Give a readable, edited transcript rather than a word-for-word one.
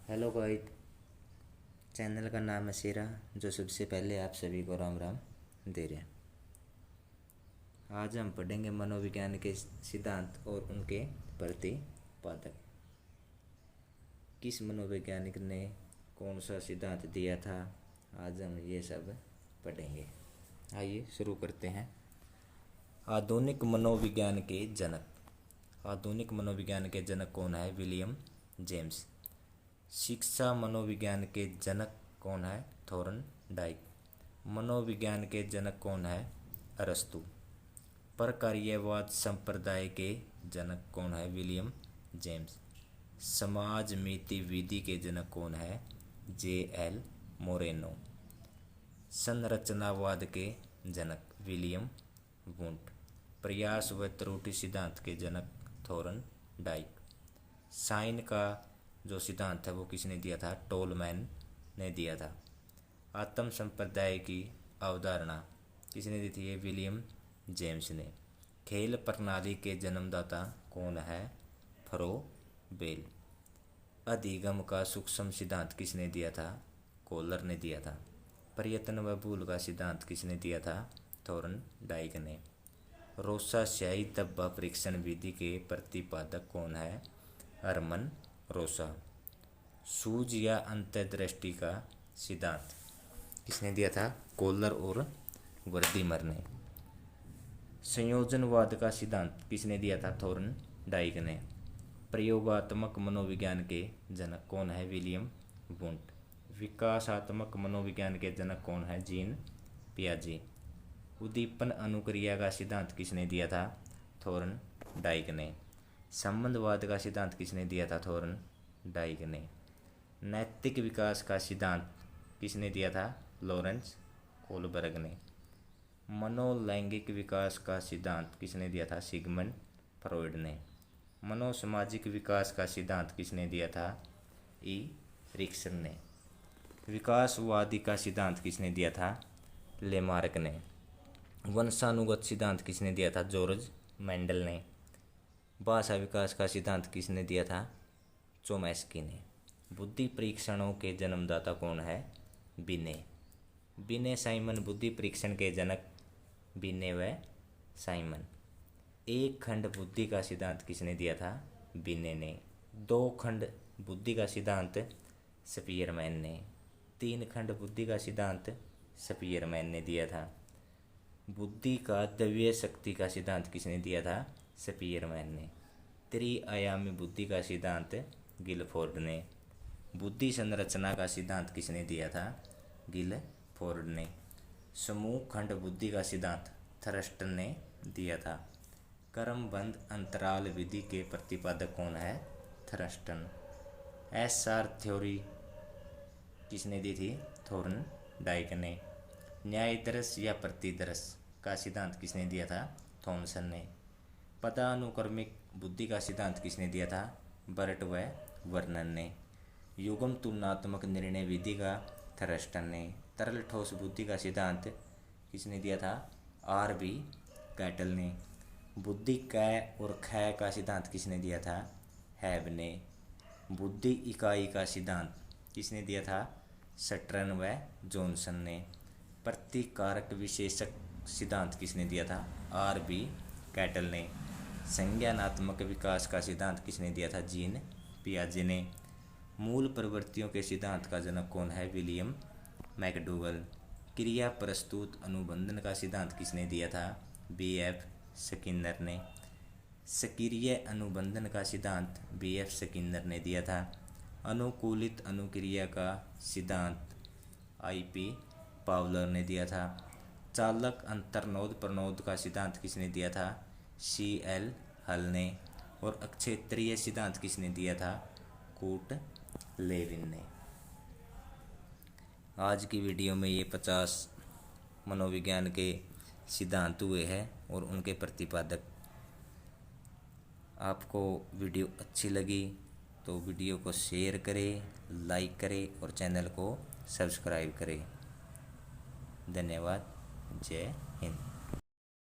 Hello guys. Channel का नाम है शेरा, जो सबसे पहले आप सभी को राम राम दे रहे हैं। आज हम पढ़ेंगे मनोविज्ञान के सिद्धांत और उनके प्रतिपादक। किस मनोवैज्ञानिक ने कौन सा सिद्धांत दिया था, आज हम ये सब पढ़ेंगे। आइए शुरू करते हैं। आधुनिक मनोविज्ञान के जनक। आधुनिक मनोविज्ञान के जनक कौन है? William James. शिक्षा मनोविज्ञान के जनक कौन है? थॉर्नडाइक। मनोविज्ञान के जनक कौन है? अरस्तु। परकार्यवाद संप्रदाय के जनक कौन है? William James. समाज मिति विधि के जनक कौन है? जे.एल. मोरेनो। संरचनावाद के जनक विलियम वुंट। प्रयास व त्रुटि सिद्धांत के जनक थॉर्नडाइक। साइन का जो सिद्धांत है वो किसने दिया था? टोलमैन ने दिया था। आत्म संप्रदाय की अवधारणा किसने दी थी? ये विलियम जेम्स ने। खेल प्रणाली के जन्मदाता कौन है? फ्रोबेल। अधिगम का सूक्ष्म सिद्धांत किसने दिया था? कोलर ने दिया था। प्रयत्न व भूल का सिद्धांत किसने दिया था? थॉर्नडाइक ने। रोसा स्याही धब्बा परीक्षण विधि के प्रतिपादक कौन है? हरमन रोसा। सूझ या अंतर्दृष्टि का सिद्धांत किसने दिया था? कोलर और वर्दीमर ने। संयोजनवाद का सिद्धांत किसने दिया था? थॉर्नडाइक ने। प्रयोगात्मक मनोविज्ञान के जनक कौन है? William Wundt. विकासात्मक मनोविज्ञान के जनक कौन है? जीन पियाजे। उद्दीपन अनुक्रिया का सिद्धांत किसने दिया था? थॉर्नडाइक ने। संबंधवाद का सिद्धांत किसने दिया था? थॉर्नडाइक ने। नैतिक विकास का सिद्धांत किसने दिया था? लॉरेंस कोलबर्ग ने। मनोलैंगिक विकास का सिद्धांत किसने दिया था? सिगमंड फ्रॉइड ने। मनोसामाजिक विकास का सिद्धांत किसने दिया था? ई रिक्सन ने। विकासवादी का सिद्धांत किसने दिया था? लेमार्क ने। वंशानुगत सिद्धांत किसने दिया था? जॉर्ज मेंडल ने। भाषा विकास का सिद्धांत किसने दिया था? चोम्स्की ने। बुद्धि परीक्षणों के जन्मदाता कौन है? बिने। बिने साइमन बुद्धि परीक्षण के जनक बिने व साइमन। एक खंड बुद्धि का सिद्धांत किसने दिया था? बिने ने। दो खंड बुद्धि का सिद्धांत स्पीयरमैन ने। तीन खंड बुद्धि का सिद्धांत स्पीयरमैन ने दिया था। बुद्धि का द्रव्य शक्ति का सिद्धांत किसने दिया था? स्पीयरमैन ने। त्रिआयामी बुद्धि का सिद्धांत गिलफोर्ड ने। बुद्धि संरचना का सिद्धांत किसने दिया था? गिलफोर्ड ने। समूह खंड बुद्धि का सिद्धांत थर्स्टन ने दिया था। क्रमबद्ध अंतराल विधि के प्रतिपादक कौन है? थर्स्टन। एस.आर. थ्योरी किसने दी थी? थॉर्नडाइक ने। न्यायदर्श या प्रतिदर्श का सिद्धांत किसने दिया था? थॉमसन ने। पदानुक्रमिक बुद्धि का सिद्धांत किसने दिया था? बर्ट व वर्नन ने। युग्म तुलनात्मक निर्णय विधि का थर्स्टन ने। तरल ठोस बुद्धि का सिद्धांत किसने दिया था? आर.बी. कैटल ने। बुद्धि कै और खै का सिद्धांत किसने दिया था? हैब ने। बुद्धि इकाई का सिद्धांत किसने दिया था? सट्रन व जॉनसन ने। प्रतिकारक विशेषक सिद्धांत किसने दिया था? आर.बी. कैटल ने। संज्ञानात्मक विकास का सिद्धांत किसने दिया था? जीन पियाजे ने। मूल प्रवृत्तियों के सिद्धांत का जनक कौन है? William McDougall. क्रिया प्रस्तुत अनुबंधन का सिद्धांत किसने दिया था? बी.एफ. स्किनर ने। सक्रिय अनुबंधन का सिद्धांत बी.एफ. स्किनर ने दिया था। अनुकूलित अनुक्रिया का सिद्धांत आई.पी. पावलर ने दिया था। चालक अंतर्नोद प्रनोद का सिद्धांत किसने दिया था? सी.एल. हल ने। और अक्षेत्रीय सिद्धांत किसने दिया था? कूट लेविन ने। आज की वीडियो में ये 50 मनोविज्ञान के सिद्धांत हुए हैं और उनके प्रतिपादक। आपको वीडियो अच्छी लगी तो वीडियो को शेयर करें, लाइक करें और चैनल को सब्सक्राइब करें। धन्यवाद। जय हिंद।